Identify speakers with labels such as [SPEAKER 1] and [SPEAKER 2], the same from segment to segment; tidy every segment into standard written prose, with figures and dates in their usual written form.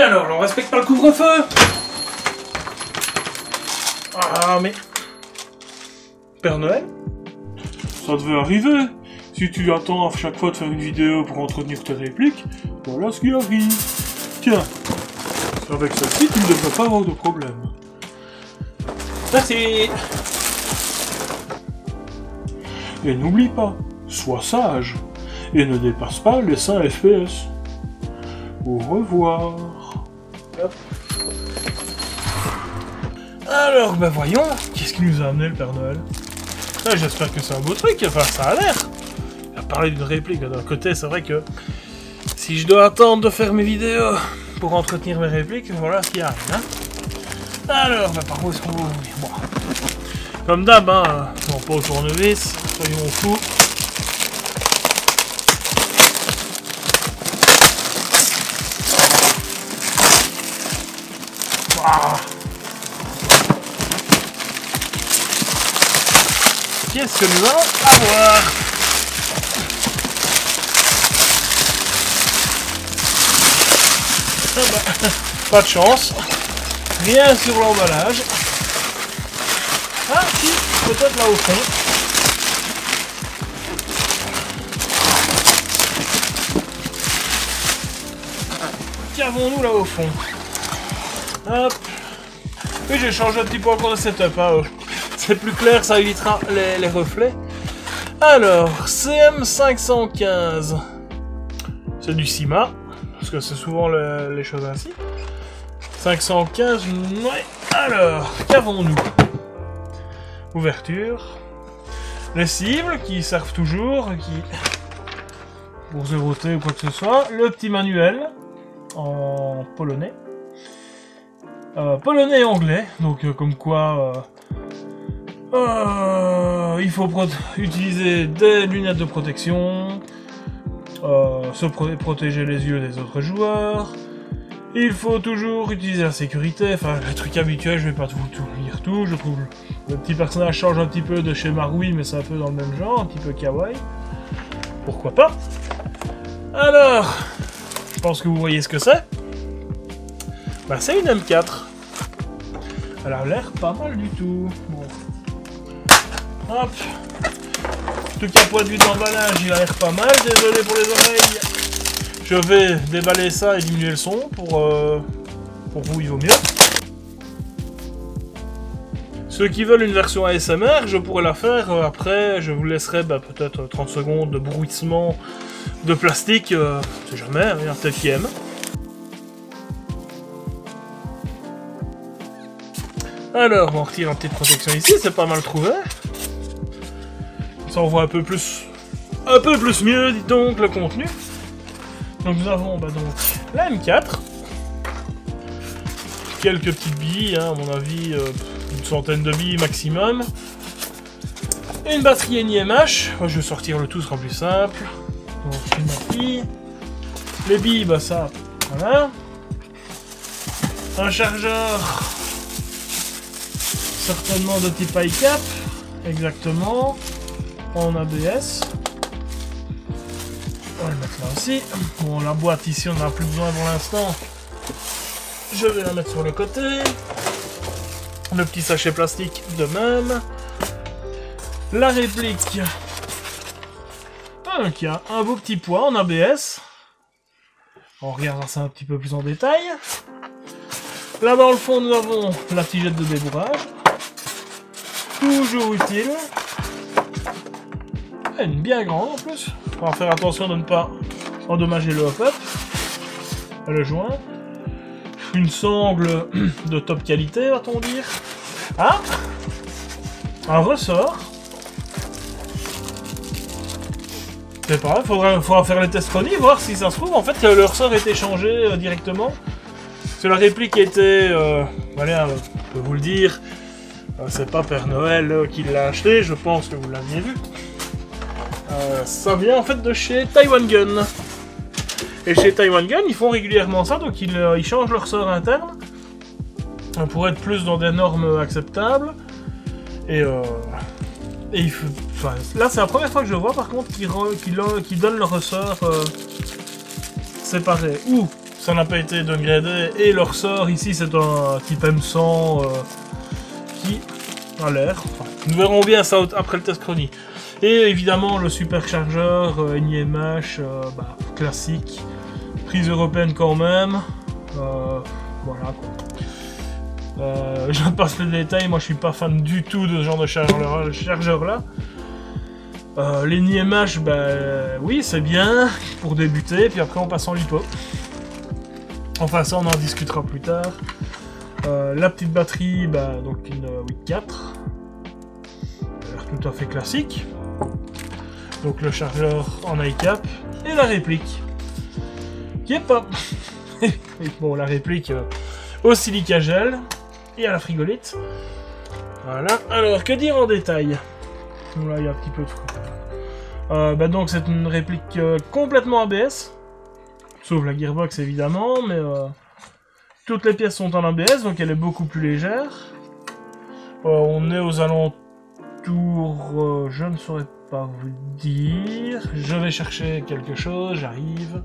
[SPEAKER 1] alors, on respecte pas le couvre-feu. Ah, mais... Père Noël?
[SPEAKER 2] Ça devait arriver. Si tu attends à chaque fois de faire une vidéo pour entretenir tes répliques, voilà ce qui arrive. Tiens, avec celle-ci, tu ne devrais pas avoir de problème.
[SPEAKER 1] Merci.
[SPEAKER 2] Et n'oublie pas, sois sage, et ne dépasse pas les 100 FPS. Au revoir.
[SPEAKER 1] Hop. Alors, ben voyons, qu'est-ce qui nous a amené le Père Noël? Ah, j'espère que c'est un beau truc, enfin ça a l'air. Il a parlé d'une réplique, d'un côté c'est vrai que si je dois attendre de faire mes vidéos pour entretenir mes répliques, voilà ce qui arrive. Hein. Alors, ben par où est-ce qu'on va ouvrir? Bon. Comme d'hab, hein, non pas au tournevis, soyons fous. Ah. Qu'est-ce que nous allons avoir? Ah bah, pas de chance. Rien sur l'emballage. Ah si, peut-être là au fond. Qu'avons-nous là au fond? Hop. Oui, j'ai changé un petit peu encore de setup. Hein. C'est plus clair, ça évitera les reflets. Alors, CM515. C'est du CIMA. Parce que c'est souvent les choses ainsi. 515, ouais. Alors, qu'avons-nous? Ouverture. Les cibles qui servent toujours, pour zéroter ou quoi que ce soit. Le petit manuel en polonais. Polonais et anglais, donc comme quoi il faut utiliser des lunettes de protection, protéger les yeux des autres joueurs. Il faut toujours utiliser la sécurité, enfin les trucs habituels, je vais pas tout lire tout, je trouve le petit personnage change un petit peu de chez Marui, mais c'est un peu dans le même genre, un petit peu kawaii. Pourquoi pas? Alors, je pense que vous voyez ce que c'est. Bah c'est une M4. Elle a l'air pas mal du tout. Bon. Hop. En tout cas, point de vue d'emballage, il a l'air pas mal. Désolé pour les oreilles. Je vais déballer ça et diminuer le son. Pour vous, il vaut mieux. Ceux qui veulent une version ASMR, je pourrais la faire. Après, je vous laisserai peut-être 30 secondes de bruissement de plastique. On sait jamais, il y en a peut-être qui aiment. Alors, on retire une petite protection ici, c'est pas mal trouvé. Ça on voit un peu plus mieux, dis donc, le contenu. Donc nous avons donc la M4. Quelques petites billes, hein, à mon avis, une centaine de billes maximum. Une batterie NiMH. Je vais sortir le tout, ce sera plus simple. Donc une batterie. Les billes, bah ça, voilà. Un chargeur. Certainement de type iCap, exactement, en ABS. On va le mettre là aussi. Bon, la boîte ici, on n'en a plus besoin pour l'instant. Je vais la mettre sur le côté. Le petit sachet plastique de même. La réplique. Donc, il y a un beau petit poids en ABS. On regardera ça un petit peu plus en détail. Là dans le fond, nous avons la tigette de débourrage. Toujours utile. Une bien grande en plus. On va faire attention de ne pas endommager le hop-up. Le joint. Une sangle de top qualité, va-t-on dire. Ah, un ressort. C'est pas grave, faudra faire les tests chronis, voir si ça se trouve. En fait, le ressort était changé directement. C'est la réplique était... voilà, je peux vous le dire. C'est pas Père Noël qui l'a acheté, je pense que vous l'aviez vu. Ça vient en fait de chez Taiwan Gun. Et chez Taiwan Gun, ils font régulièrement ça, donc ils changent leur ressort interne. Pour être plus dans des normes acceptables. Et enfin, là, c'est la première fois que je vois par contre qu'ils donnent le ressort séparé. Ou ça n'a pas été downgradé. Et le ressort ici, c'est un type M100 qui a l'air. Enfin, nous verrons bien ça après le test chronique. Et évidemment, le superchargeur NIMH classique. Prise européenne quand même. Voilà quoi. Je passe le détail, moi je suis pas fan du tout de ce genre de chargeur là. Les NIMH, oui c'est bien pour débuter, puis après on passe en lipo. Enfin ça on en discutera plus tard. La petite batterie, donc une 8.4. Tout à fait classique. Donc le chargeur en iCap et la réplique. Qui est pas... bon la réplique au silica gel. Et à la frigolite. Voilà. Alors, que dire en détail? Là, il y a un petit peu de trucs. Donc, c'est une réplique complètement ABS. Sauf la gearbox, évidemment. Mais toutes les pièces sont en ABS, donc elle est beaucoup plus légère. On est aux alentours... je ne saurais pas vous dire. Je vais chercher quelque chose, j'arrive.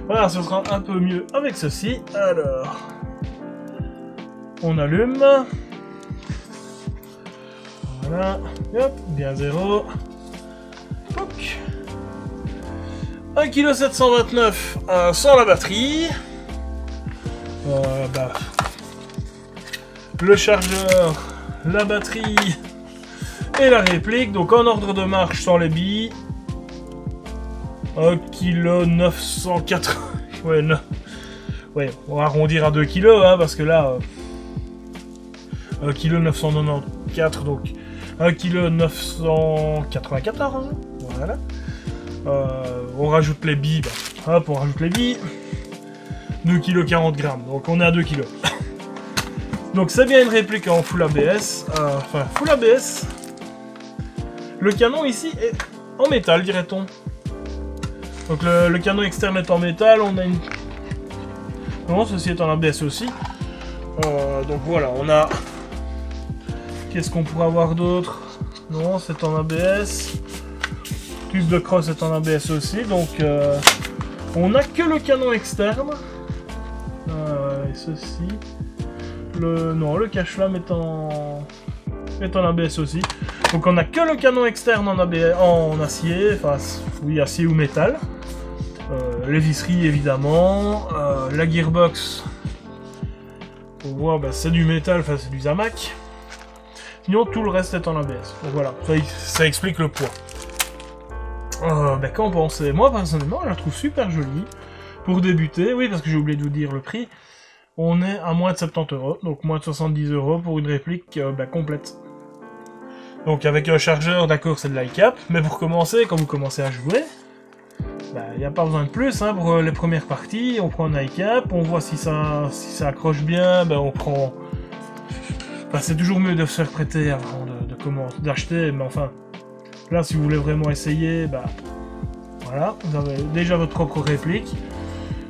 [SPEAKER 1] Voilà, ce sera un peu mieux avec ceci. Alors... on allume. Voilà. Hop, bien 0. 1,729 kg sans la batterie. Le chargeur, la batterie et la réplique. Donc en ordre de marche sans les billes. 1,980 kg. Ouais, non. Ouais, on va arrondir à 2 kg, hein, parce que là... 1,994 kg, donc 1,994 kg, voilà. On rajoute les billes, hop, on rajoute les billes. 2,40 kg, donc on est à 2 kg. Donc c'est bien une réplique en full ABS, enfin full ABS. Le canon ici est en métal, dirait-on. Donc le canon externe est en métal, on a une... non, ceci est en ABS aussi. Donc voilà, on a... qu'est-ce qu'on pourrait avoir d'autre? Non, c'est en ABS. Tube de crosse est en ABS aussi, donc on n'a que le canon externe. Et ceci. Non, le cache-flamme est en ABS aussi. Donc on n'a que le canon externe en acier, enfin oui, acier ou métal. Les visseries évidemment. La gearbox, on voit, c'est du métal, enfin c'est du Zamac. Sinon, tout le reste est en ABS. Donc voilà, ça explique le poids. Qu'en pensez? Moi, personnellement, je la trouve super jolie. Pour débuter, oui, parce que j'ai oublié de vous dire le prix. On est à moins de 70 €, donc moins de 70 € pour une réplique complète. Donc avec un chargeur, d'accord, c'est de l'iCap. Mais pour commencer, quand vous commencez à jouer, il n'y a pas besoin de plus. Hein, pour les premières parties, on prend un iCap, on voit si ça accroche bien, on prend... c'est toujours mieux de se faire prêter avant d'acheter, mais enfin, là, si vous voulez vraiment essayer, voilà, vous avez déjà votre propre réplique.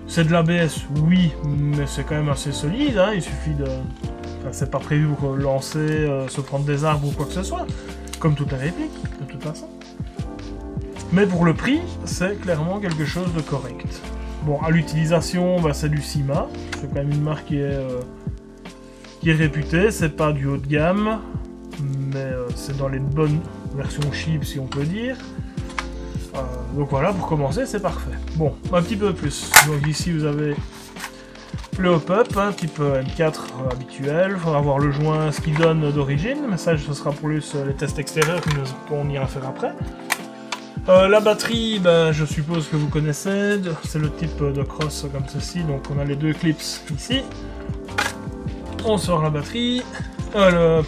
[SPEAKER 1] C'est de l'ABS, oui, mais c'est quand même assez solide, hein, il suffit de... Enfin, c'est pas prévu pour lancer, se prendre des arbres ou quoi que ce soit, comme toutes les répliques, de toute façon. Mais pour le prix, c'est clairement quelque chose de correct. Bon, à l'utilisation, c'est du Syma, c'est quand même une marque qui est réputée, c'est pas du haut de gamme, mais c'est dans les bonnes versions cheap, si on peut dire. Donc voilà, pour commencer, c'est parfait. Bon, un petit peu plus. Donc ici, vous avez le hop-up, type M4 habituel. Il faudra voir le joint, ce qu'il donne d'origine, mais ça, ce sera pour plus les tests extérieurs qu'on ira faire après. La batterie, je suppose que vous connaissez, c'est le type de cross comme ceci, donc on a les deux clips ici. On sort la batterie, le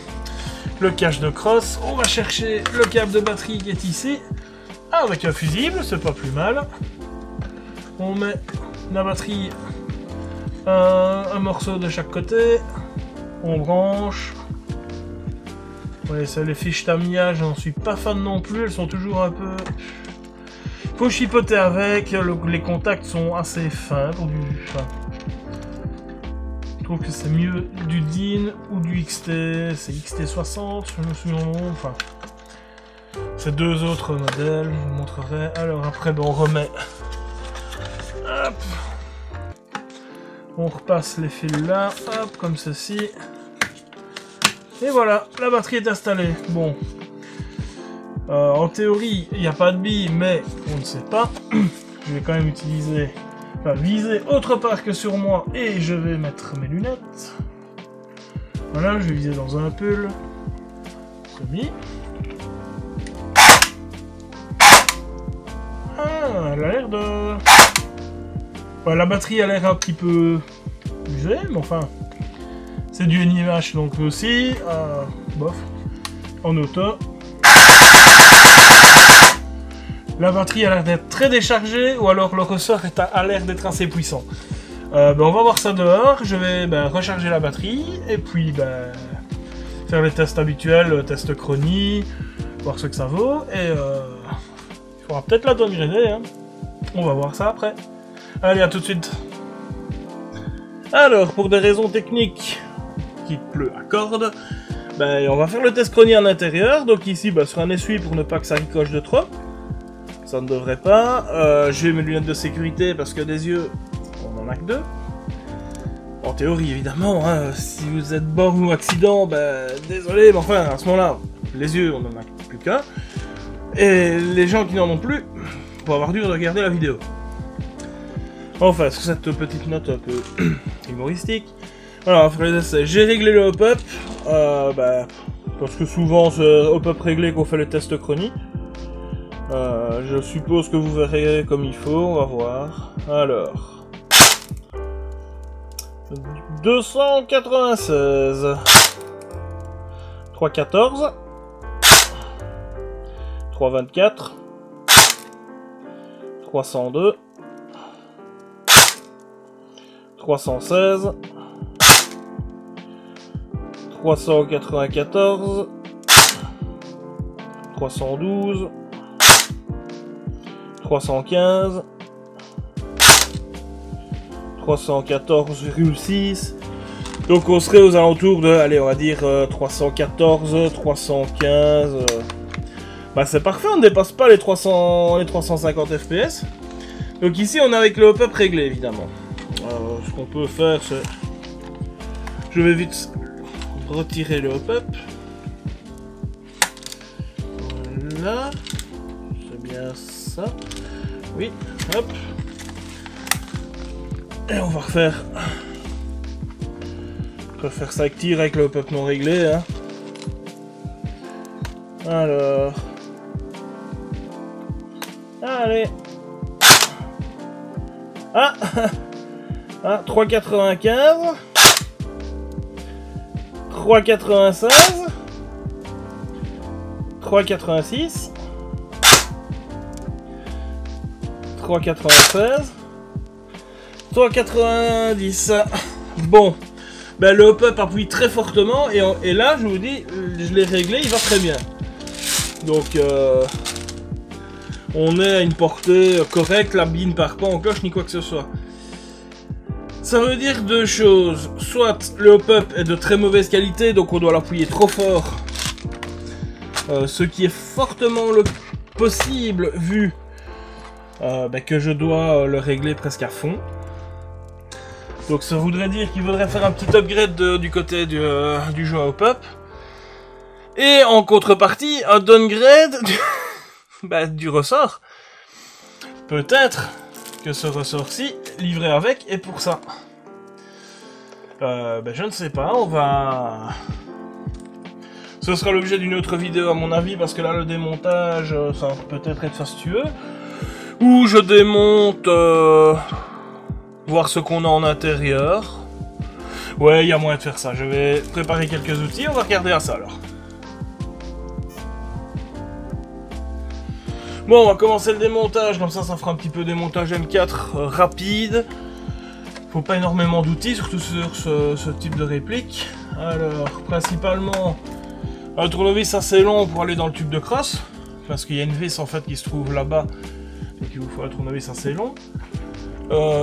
[SPEAKER 1] cache de cross, on va chercher le câble de batterie qui est ici, avec un fusible, c'est pas plus mal. On met la batterie, un morceau de chaque côté, on branche. Ouais, ça, les fiches Tamiya, j'en suis pas fan non plus, elles sont toujours un peu... Faut chipoter avec, les contacts sont assez fins pour du... Enfin, je trouve que c'est mieux du DIN ou du XT, c'est XT60, je me souviens non, enfin... C'est deux autres modèles, je vous montrerai. Alors après, on remet... Hop. On repasse les fils là, hop, comme ceci. Et voilà, la batterie est installée. Bon. En théorie, il n'y a pas de bille, mais on ne sait pas. Je vais quand même utiliser... Enfin, viser autre part que sur moi, et je vais mettre mes lunettes. Voilà, je vais viser dans un pull. Semi. Ah, elle a l'air de... Ouais, la batterie a l'air un petit peu usée, mais enfin... C'est du NIMH donc aussi, bof, en auto. La batterie a l'air d'être très déchargée, ou alors le ressort a l'air d'être assez puissant. On va voir ça dehors, je vais recharger la batterie, et puis faire les tests habituels, le test chronie, voir ce que ça vaut, et il faudra peut-être la downgrader, hein. On va voir ça après. Allez, à tout de suite. Alors, pour des raisons techniques, qu'il pleut à cordes, on va faire le test chronie en intérieur, donc ici sur un essuie pour ne pas que ça ricoche de trop. Ça ne devrait pas. J'ai mes lunettes de sécurité parce que des yeux, on en a que 2. En théorie, évidemment, hein, si vous êtes borgne ou accident, désolé, mais enfin, à ce moment-là, les yeux, on en a plus qu'un. Et les gens qui n'en ont plus, vont avoir dû regarder la vidéo. Enfin, sur cette petite note un peu humoristique. Alors, j'ai réglé le hop-up, parce que souvent c'est hop-up réglé qu'on fait les tests chronie. Je suppose que vous verrez comme il faut, on va voir. Alors... 296... 314... 324... 302... 316... 394... 312... 315... 314,6... Donc on serait aux alentours de, allez, on va dire 314, 315... c'est parfait, on ne dépasse pas les 350 FPS. Donc ici on est avec le hop-up réglé, évidemment. Ce qu'on peut faire, c'est... Je vais vite retirer le hop-up. Voilà. C'est bien ça. Oui, hop. Et on va refaire ça avec tir avec le hop-up non réglé. Hein. Alors... Allez. Ah, 3,95. 3,96. 3,86. 3,96. 3,90. Bon. Le hop-up appuie très fortement et là, je vous dis, je l'ai réglé, il va très bien. Donc, on est à une portée correcte, la bille ne part pas en cloche ni quoi que ce soit. Ça veut dire deux choses. Soit le hop-up est de très mauvaise qualité, donc on doit l'appuyer trop fort. Ce qui est fortement possible vu que je dois le régler presque à fond. Donc ça voudrait dire qu'il faudrait faire un petit upgrade du côté du jeu à hop-up. Et en contrepartie, un downgrade du ressort. Peut-être que ce ressort-ci, livré avec, est pour ça. Je ne sais pas, on va... Ce sera l'objet d'une autre vidéo à mon avis, parce que là, le démontage, ça va peut-être être fastueux. Ou je démonte... voir ce qu'on a en intérieur. Ouais, il y a moyen de faire ça. Je vais préparer quelques outils, on va regarder à ça alors. Bon, on va commencer le démontage, comme ça fera un petit peu démontage M4 rapide. Faut pas énormément d'outils, surtout sur ce type de réplique. Alors, principalement, un tournevis assez long pour aller dans le tube de crosse, parce qu'il y a une vis en fait qui se trouve là-bas, donc il vous faut un tournevis assez long.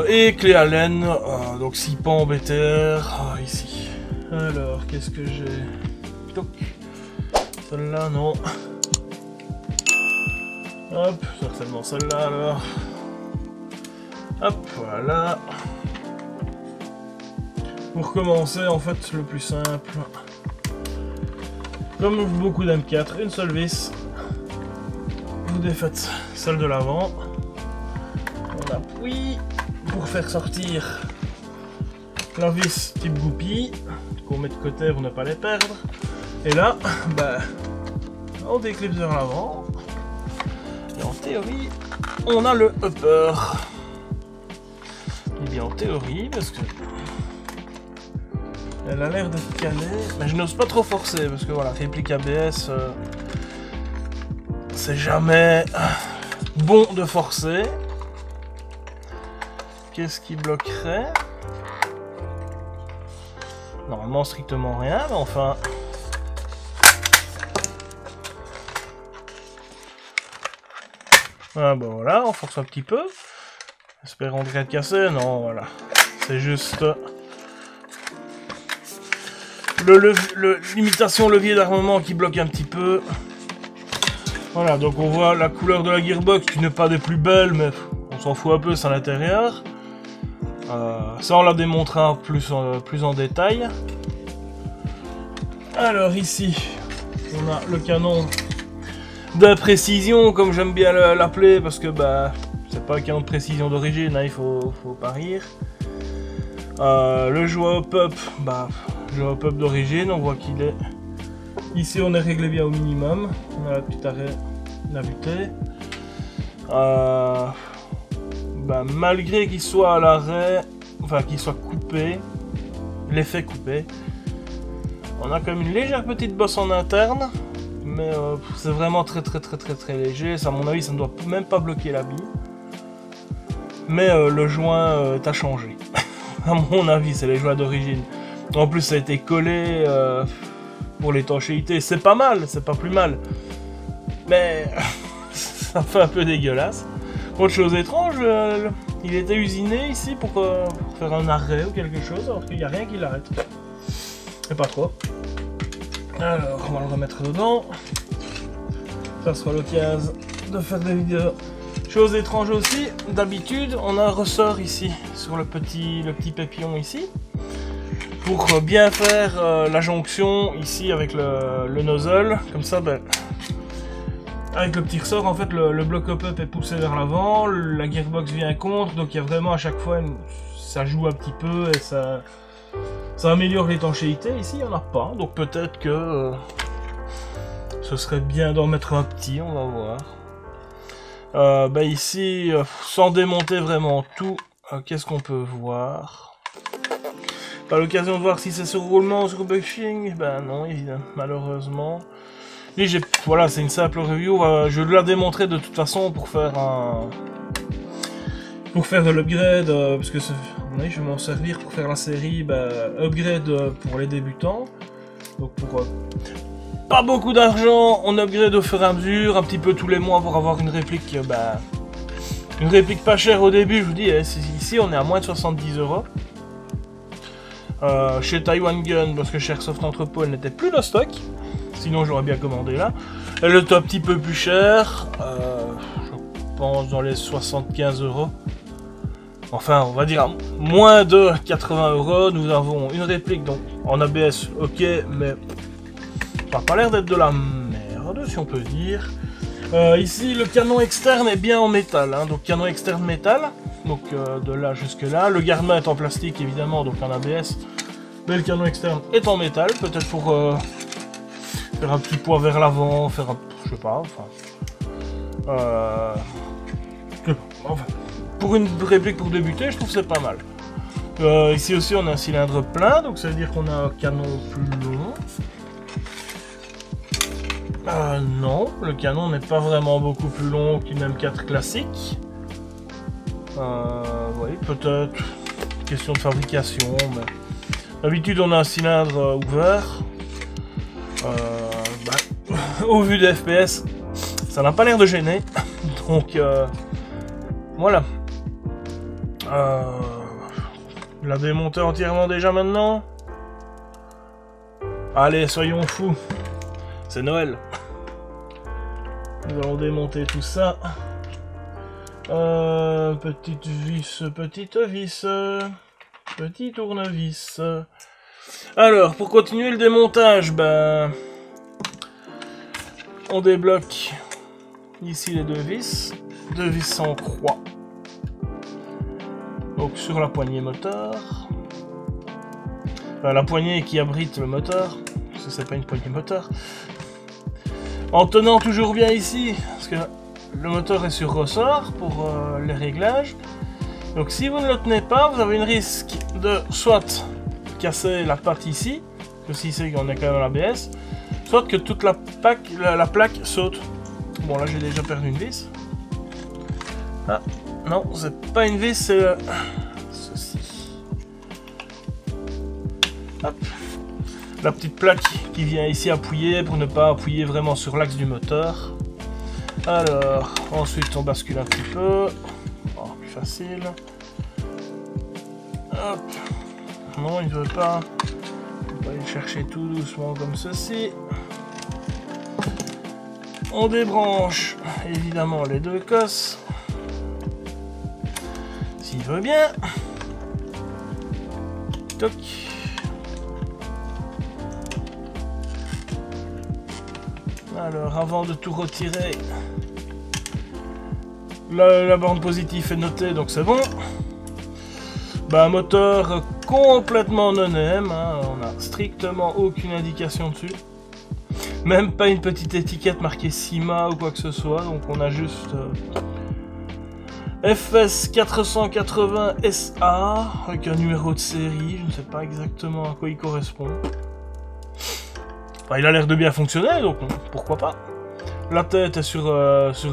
[SPEAKER 1] Et clé Allen, donc 6 pans BTR, ici. Alors, qu'est-ce que j'ai? Toc. Celle-là, non. Hop, certainement celle-là alors. Hop, voilà. Pour commencer, en fait, le plus simple, comme beaucoup d'M4, une seule vis. Vous défaites celle de l'avant. On appuie pour faire sortir la vis type goupille, qu'on met de côté pour ne pas les perdre. Et là, bah, on déclipse vers l'avant. Et en théorie, on a le upper. Et bien en théorie, parce que elle a l'air d'être calée, mais je n'ose pas trop forcer, parce que voilà, réplique ABS, c'est jamais bon de forcer. Qu'est-ce qui bloquerait? Normalement, strictement rien, mais enfin... Ah bah voilà, on force un petit peu. Espérons de rien casser, non, voilà. C'est juste... l'imitation levier d'armement qui bloque un petit peu. Voilà, donc on voit la couleur de la gearbox qui n'est pas des plus belles, mais on s'en fout un peu, c'est à l'intérieur. Ça on l'a démontré plus en détail. Alors ici, on a le canon de précision, comme j'aime bien l'appeler, parce que bah c'est pas un canon de précision d'origine, hein, il faut pas rire. Le joueur pop, bah joueur pop d'origine, on voit qu'il est... Ici on est réglé bien au minimum, on a la petite arrêt, la butée. Bah, malgré qu'il soit à l'arrêt, enfin qu'il soit coupé, l'effet coupé, on a quand même une légère petite bosse en interne, mais c'est vraiment très léger. Ça, à mon avis, ça ne doit même pas bloquer la bille. Mais le joint est à changer. À mon avis, c'est les joints d'origine. En plus, ça a été collé pour l'étanchéité. C'est pas mal, c'est pas plus mal. Mais ça fait un peu dégueulasse. Autre chose étrange, il était usiné ici pour faire un arrêt ou quelque chose, alors qu'il n'y a rien qui l'arrête. Et pas trop. Alors, on va le remettre dedans. Ça sera l'occasion de faire des vidéos. Chose étrange aussi, d'habitude, on a un ressort ici, sur le petit pépillon ici. Pour bien faire la jonction ici avec le nozzle. Comme ça, ben... Avec le petit ressort, en fait, le bloc hop-up est poussé vers l'avant, la gearbox vient contre, donc il y a vraiment à chaque fois, ça joue un petit peu et ça améliore l'étanchéité. Ici, il n'y en a pas, donc peut-être que ce serait bien d'en mettre un petit, on va voir. Bah ici, sans démonter vraiment tout, qu'est-ce qu'on peut voir? Pas l'occasion de voir si c'est sur roulement ou sur bushing? Ben non, évidemment, malheureusement. Voilà, c'est une simple review. Je la démontrer de toute façon pour faire de l'upgrade, parce que oui, je vais m'en servir pour faire la série upgrade pour les débutants. Donc pour pas beaucoup d'argent, on upgrade au fur et à mesure, un petit peu tous les mois pour avoir une réplique, une réplique pas chère au début. Je vous dis, ici on est à moins de 70 €. Chez Taiwan Gun, parce que chez Airsoft Entrepôt, elle n'était plus de stock. Sinon j'aurais bien commandé là. Elle est un petit peu plus chère, je pense dans les 75 €. Enfin, on va dire moins de 80 €. Nous avons une réplique donc en ABS, ok, mais ça n'a pas l'air d'être de la merde, si on peut dire. Ici, le canon externe est bien en métal, hein, donc canon externe métal, donc de là jusque là. Le garment est en plastique évidemment, donc en ABS, mais le canon externe est en métal, peut-être pour faire un petit poids vers l'avant, faire un... je sais pas, enfin, pour une réplique pour débuter, je trouve que c'est pas mal. Ici aussi, on a un cylindre plein, donc ça veut dire qu'on a un canon plus long. Non, le canon n'est pas vraiment beaucoup plus long qu'une M4 classique. Oui, peut-être question de fabrication, mais d'habitude on a un cylindre ouvert. Au vu des FPS, ça n'a pas l'air de gêner. Donc voilà. La démonter entièrement déjà maintenant. Allez, soyons fous. C'est Noël. Nous allons démonter tout ça. Petite vis. Petit tournevis. Alors, pour continuer le démontage, ben... on débloque ici les deux vis en croix. Donc sur la poignée moteur. Enfin, la poignée qui abrite le moteur, parce que c'est pas une poignée moteur. En tenant toujours bien ici, parce que le moteur est sur ressort pour les réglages. Donc si vous ne le tenez pas, vous avez un risque de soit casser la patte ici, parce que ici on est quand même à l'ABS, soit que toute la plaque saute. Bon là j'ai déjà perdu une vis. Ah non, c'est pas une vis, c'est ceci. Hop. La petite plaque qui vient ici appuyer pour ne pas appuyer vraiment sur l'axe du moteur. Alors, ensuite on bascule un petit peu. Oh, plus facile. Hop. Non, il ne veut pas. On va aller le chercher tout doucement comme ceci. On débranche évidemment les deux cosses. S'il veut bien. Toc. Alors, avant de tout retirer, la borne positive est notée, donc c'est bon. Bah, moteur complètement non-M, hein, on n'a strictement aucune indication dessus. Même pas une petite étiquette marquée CIMA ou quoi que ce soit, donc on a juste FS 480 SA avec un numéro de série, je ne sais pas exactement à quoi il correspond. Enfin, il a l'air de bien fonctionner, donc pourquoi pas. La tête est sur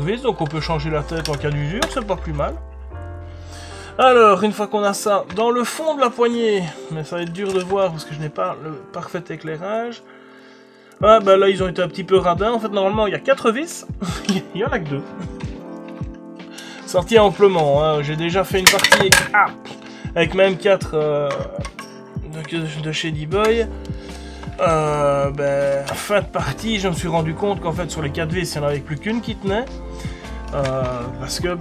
[SPEAKER 1] vis, donc on peut changer la tête en cas d'usure, c'est pas plus mal. Alors, une fois qu'on a ça dans le fond de la poignée, mais ça va être dur de voir parce que je n'ai pas le parfait éclairage. Ah bah là ils ont été un petit peu radins, en fait normalement il y a 4 vis, il y en a que 2. Sorti amplement, hein. J'ai déjà fait une partie avec même 4 de chez D-Boy. Fin de partie, je me suis rendu compte qu'en fait sur les 4 vis, il n'y en avait plus qu'une qui tenait. Parce que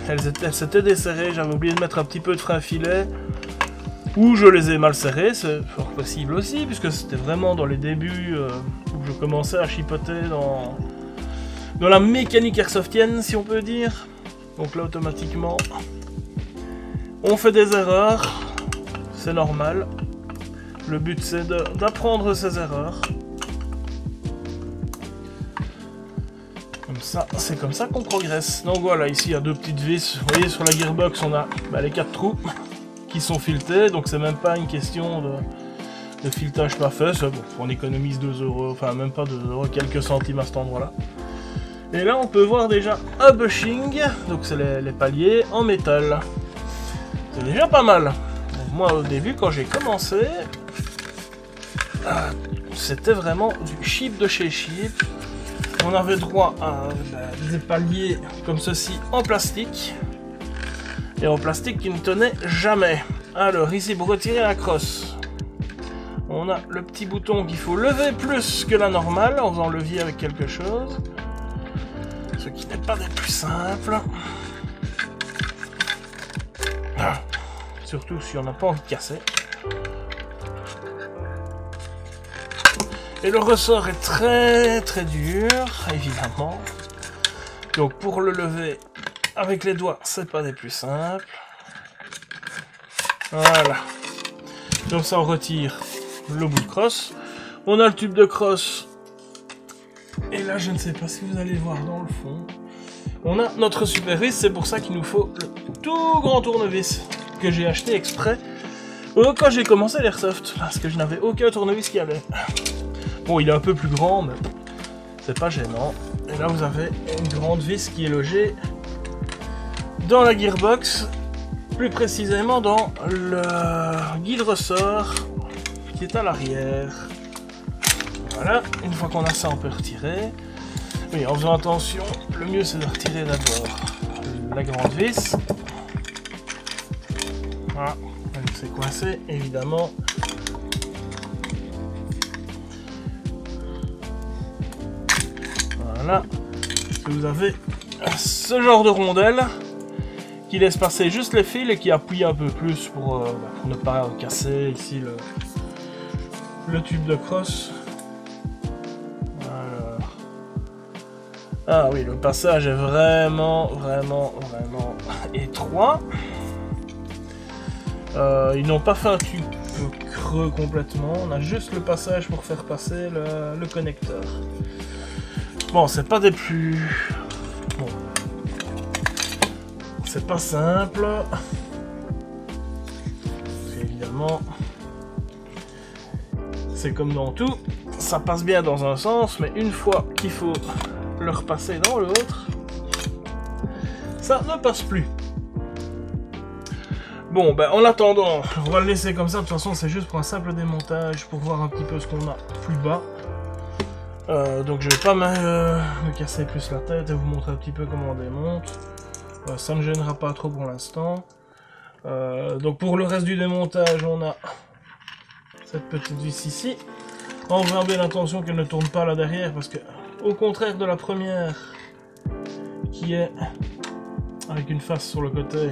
[SPEAKER 1] elles s'étaient desserrées, j'avais oublié de mettre un petit peu de frein filet. Ou je les ai mal serrées, c'est fort possible aussi, puisque c'était vraiment dans les débuts où je commençais à chipoter dans la mécanique airsoftienne, si on peut dire. Donc là, automatiquement, on fait des erreurs, c'est normal. Le but, c'est d'apprendre ces erreurs. Comme ça, c'est comme ça qu'on progresse. Donc voilà, ici, il y a 2 petites vis. Vous voyez, sur la gearbox, on a les 4 trous qui sont filetés, donc c'est même pas une question de filetage pas fait, bon, on économise 2 €, enfin même pas 2 €, quelques centimes à cet endroit-là. Et là on peut voir déjà un bushing, donc c'est les paliers en métal. C'est déjà pas mal. Donc moi au début quand j'ai commencé, c'était vraiment du cheap de chez cheap. On avait droit à des paliers comme ceci en plastique. Et en plastique qui ne tenait jamais. Alors ici pour retirer la crosse, on a le petit bouton qu'il faut lever plus que la normale en faisant levier avec quelque chose. Ce qui n'est pas des plus simples. Surtout si on n'a pas envie de casser. Et le ressort est très très dur, évidemment. Donc pour le lever avec les doigts, c'est pas des plus simples. Voilà. Donc ça on retire le bout de crosse. On a le tube de crosse. Et là je ne sais pas si vous allez voir dans le fond. On a notre super vis, c'est pour ça qu'il nous faut le tout grand tournevis que j'ai acheté exprès quand j'ai commencé l'airsoft. Parce que je n'avais aucun tournevis qui allait. Bon il est un peu plus grand mais c'est pas gênant. Et là vous avez une grande vis qui est logée dans la gearbox, plus précisément dans le guide ressort qui est à l'arrière. Voilà, une fois qu'on a ça on peut retirer. Oui, en faisant attention, le mieux c'est de retirer d'abord la grande vis. Voilà, c'est coincé évidemment. Voilà, vous avez ce genre de rondelle qui laisse passer juste les fils et qui appuie un peu plus pour ne pas casser ici le tube de crosse. Alors. Ah oui, le passage est vraiment étroit. Ils n'ont pas fait un tube creux complètement, on a juste le passage pour faire passer le connecteur. Bon, c'est pas des plus... Bon. C'est pas simple. Évidemment, c'est comme dans tout, ça passe bien dans un sens, mais une fois qu'il faut le repasser dans l'autre, ça ne passe plus. Bon, ben en attendant, on va le laisser comme ça. De toute façon, c'est juste pour un simple démontage, pour voir un petit peu ce qu'on a plus bas. Donc je vais pas me casser plus la tête et vous montrer un petit peu comment on démonte. Ça ne gênera pas trop pour l'instant. Donc pour le reste du démontage, on a cette petite vis ici. On va bien attention qu'elle ne tourne pas là derrière, parce que au contraire de la première, qui est avec une face sur le côté,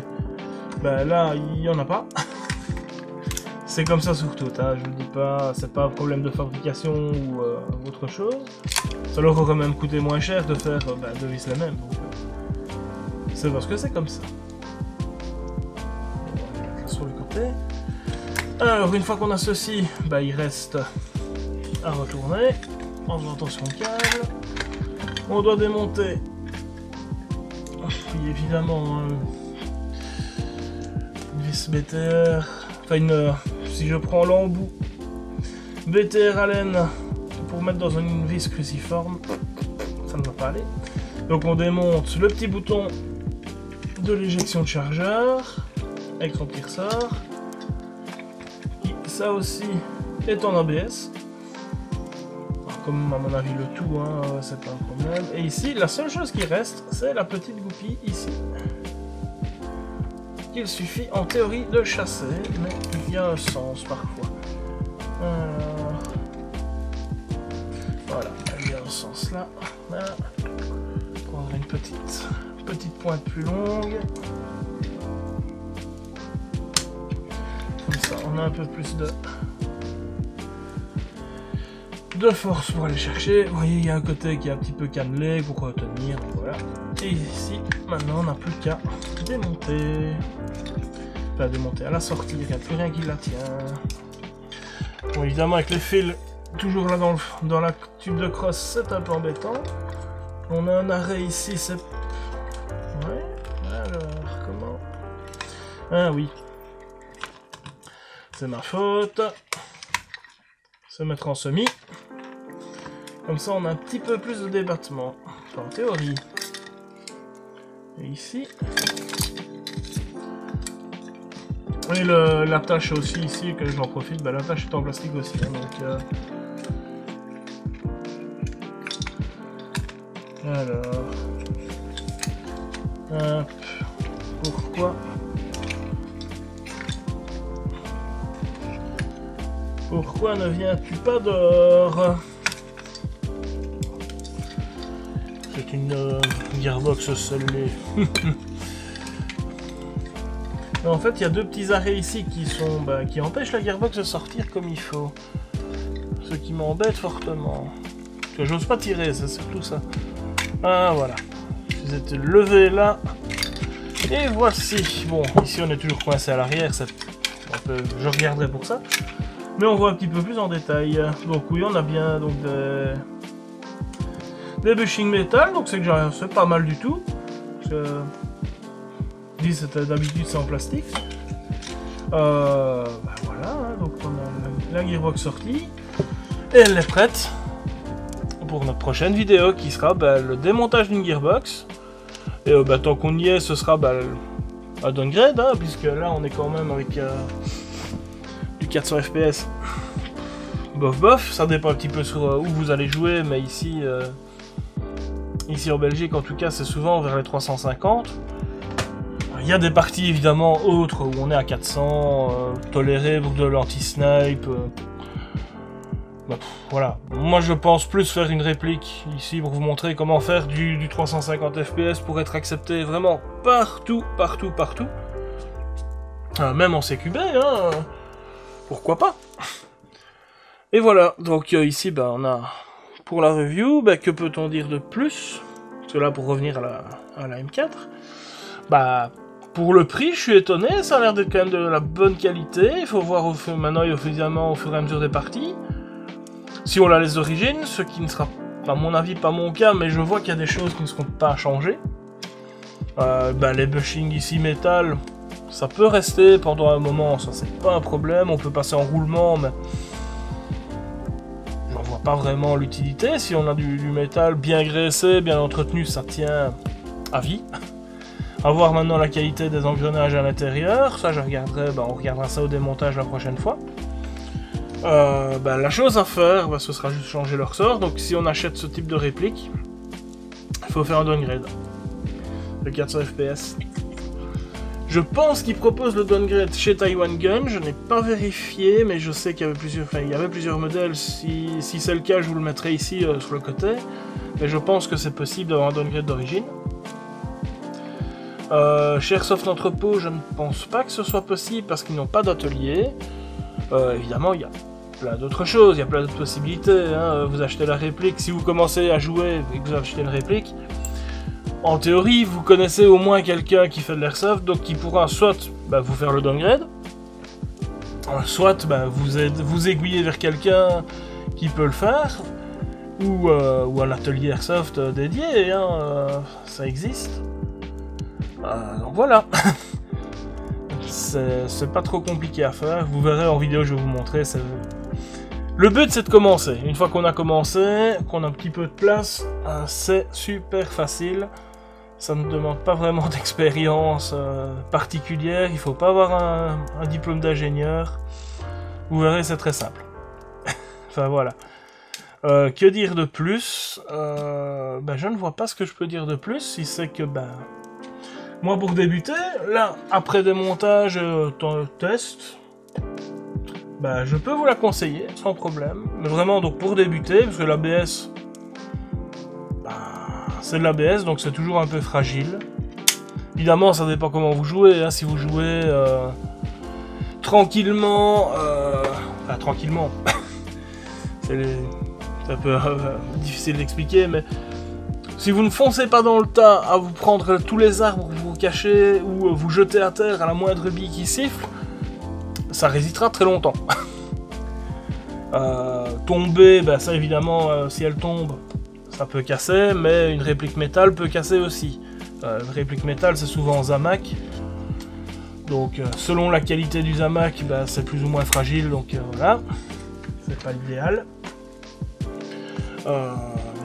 [SPEAKER 1] ben là, il n'y en a pas. C'est comme ça sur tout, hein. Je vous dis pas, c'est pas un problème de fabrication ou autre chose. Ça leur aurait quand même coûté moins cher de faire deux vis les mêmes. C'est parce que c'est comme ça. On va mettre sur le côté. Alors, une fois qu'on a ceci, il reste à retourner. En faisant attention au câble. On doit démonter. Puis évidemment, une vis BTR. Enfin, si je prends l'embout BTR Allen pour mettre dans une vis cruciforme, ça ne va pas aller. Donc on démonte le petit bouton de l'éjection de chargeur avec son petit ressort. Ça aussi est en ABS. Alors, comme à mon avis le tout, hein, c'est pas un problème. Et ici, la seule chose qui reste, c'est la petite goupille ici. Il suffit en théorie de chasser, mais il y a un sens parfois. Voilà, il y a un sens là. Voilà. Prendre une petite pointe plus longue. Comme ça, on a un peu plus de force pour aller chercher. Vous voyez, il y a un côté qui est un petit peu cannelé pour retenir. Voilà. Et ici, maintenant, on n'a plus qu'à démonter. Enfin, démonter à la sortie, il n'y a plus rien qui la tient. Bon, évidemment, avec les fils toujours là dans la tube de crosse, c'est un peu embêtant. On a un arrêt ici, c'est... Ouais, alors, comment... Ah oui. C'est ma faute. Se mettre en semi. Comme ça, on a un petit peu plus de débattement. Enfin, en théorie. Et ici... Et l'attache aussi ici, que j'en profite, l'attache est en plastique aussi, hein, donc... Alors... Hop... Pourquoi ne viens-tu pas dehors? C'est une gearbox scellée. En fait, il y a deux petits arrêts ici qui empêchent la gearbox de sortir comme il faut. Ce qui m'embête fortement. Parce que j'ose pas tirer, c'est surtout ça. Ah, voilà. Vous êtes levé là. Et voici. Bon, ici on est toujours coincé à l'arrière. Je regarderai pour ça. Mais on voit un petit peu plus en détail. Donc oui, on a bien donc des bushings métal. Donc c'est pas mal du tout. D'habitude c'est en plastique. Voilà, hein, donc on a la gearbox sortie et elle est prête pour notre prochaine vidéo qui sera le démontage d'une gearbox. Et tant qu'on y est, ce sera un downgrade, hein, puisque là on est quand même avec du 400 fps. Bof, ça dépend un petit peu sur où vous allez jouer, mais ici en Belgique en tout cas c'est souvent vers les 350. Il y a des parties évidemment autres où on est à 400, toléré pour de l'anti-snipe. Bah, voilà, moi je pense plus faire une réplique ici pour vous montrer comment faire du 350 FPS pour être accepté vraiment partout. Même en CQB, hein, pourquoi pas. Et voilà, donc ici bah, on a pour la review, bah, que peut-on dire de plus? Parce que là pour revenir à la M4, bah pour le prix je suis étonné, ça a l'air d'être quand même de la bonne qualité, il faut voir maintenant évidemment au fur et à mesure des parties. Si on la laisse d'origine, ce qui ne sera à mon avis pas mon cas, mais je vois qu'il y a des choses qui ne seront pas changées. Les bushings ici métal, ça peut rester pendant un moment, ça c'est pas un problème, on peut passer en roulement, mais j'en vois pas vraiment l'utilité. Si on a du métal bien graissé, bien entretenu, ça tient à vie. À voir maintenant la qualité des engrenages à l'intérieur, ça je regarderai, on regardera ça au démontage la prochaine fois. La chose à faire, ce sera juste changer le ressort. Donc si on achète ce type de réplique, il faut faire un downgrade. Le 400 FPS. Je pense qu'ils proposent le downgrade chez Taiwan Gun, je n'ai pas vérifié, mais je sais qu'il y avait plusieurs modèles. Si c'est le cas, je vous le mettrai ici sur le côté. Mais je pense que c'est possible d'avoir un downgrade d'origine. Chez Airsoft Entrepôt, je ne pense pas que ce soit possible parce qu'ils n'ont pas d'atelier. Évidemment, il y a plein d'autres choses, il y a plein d'autres possibilités. Hein. Vous achetez la réplique, si vous commencez à jouer et que vous achetez une réplique, en théorie, vous connaissez au moins quelqu'un qui fait de l'airsoft, donc qui pourra soit vous faire le downgrade, soit vous aiguiller vers quelqu'un qui peut le faire, ou un atelier airsoft dédié, ça existe. Donc voilà. C'est pas trop compliqué à faire, vous verrez en vidéo, je vais vous montrer. Le but c'est de commencer. Une fois qu'on a commencé, qu'on a un petit peu de place, c'est super facile. Ça ne demande pas vraiment d'expérience particulière, il faut pas avoir un diplôme d'ingénieur. Vous verrez, c'est très simple. Enfin voilà. Que dire de plus? Je ne vois pas ce que je peux dire de plus, si c'est que moi pour débuter, là, après démontage, test, je peux vous la conseiller, sans problème. Mais vraiment, donc pour débuter, parce que l'ABS, c'est de l'ABS, donc c'est toujours un peu fragile. Évidemment, ça dépend comment vous jouez, hein. Si vous jouez tranquillement, tranquillement, c'est un peu difficile d'expliquer, mais si vous ne foncez pas dans le tas à vous prendre tous les arbres pour vous cacher ou vous jeter à terre à la moindre bille qui siffle, ça résistera très longtemps. Tomber, ça évidemment, si elle tombe, ça peut casser, mais une réplique métal peut casser aussi. Une réplique métal, c'est souvent en Zamac. Donc, selon la qualité du Zamac, c'est plus ou moins fragile, donc voilà. C'est pas l'idéal.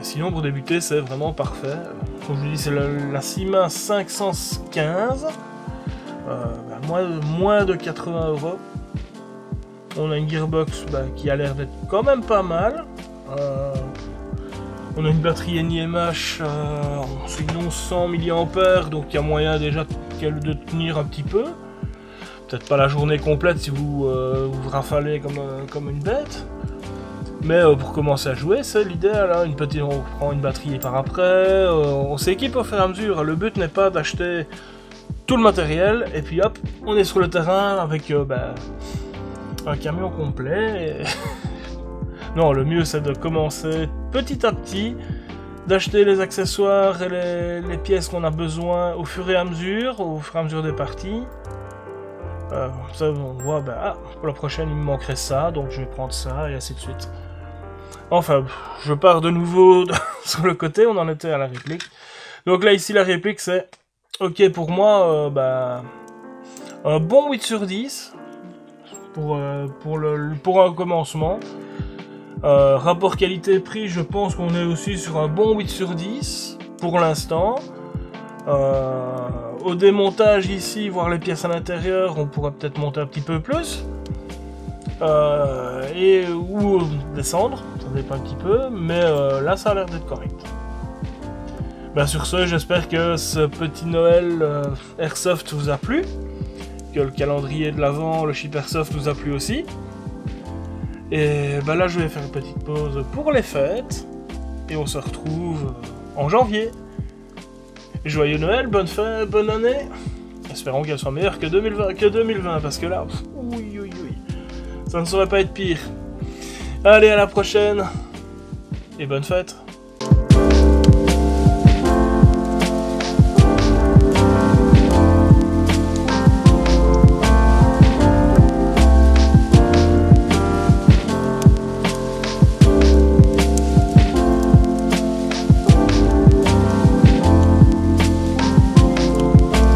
[SPEAKER 1] Sinon, pour débuter, c'est vraiment parfait. Comme je vous dis, c'est la Syma 515. Moins de 80 €. On a une gearbox qui a l'air d'être quand même pas mal. On a une batterie NiMH, c'est une 1100 mAh, donc il y a moyen déjà de tenir un petit peu. Peut-être pas la journée complète si vous rafalez comme une bête. Mais pour commencer à jouer, c'est l'idéal. Hein. On prend une batterie par après, on s'équipe au fur et à mesure. Le but n'est pas d'acheter tout le matériel, et puis hop, on est sur le terrain avec un camion complet. Non, le mieux c'est de commencer petit à petit, d'acheter les accessoires et les pièces qu'on a besoin au fur et à mesure des parties. Ça on voit, pour la prochaine il me manquerait ça, donc je vais prendre ça, et ainsi de suite. Enfin, je pars de nouveau sur le côté, on en était à la réplique. Donc là, ici, la réplique, c'est ok pour moi, un bon 8 sur 10 pour un commencement. Rapport qualité-prix, je pense qu'on est aussi sur un bon 8 sur 10 pour l'instant. Au démontage ici, voir les pièces à l'intérieur, on pourrait peut-être monter un petit peu plus. Ou descendre, ça dépend un petit peu, mais là ça a l'air d'être correct. Sur ce, j'espère que ce petit Noël Airsoft vous a plu, que le calendrier de l'Avent, le chip Airsoft vous a plu aussi. Et bah là, je vais faire une petite pause pour les fêtes. Et on se retrouve en janvier. Joyeux Noël, bonne fête, bonne année. Espérons qu'elle soit meilleure que 2020, parce que là, oui, ça ne saurait pas être pire. Allez, à la prochaine, et bonne fête.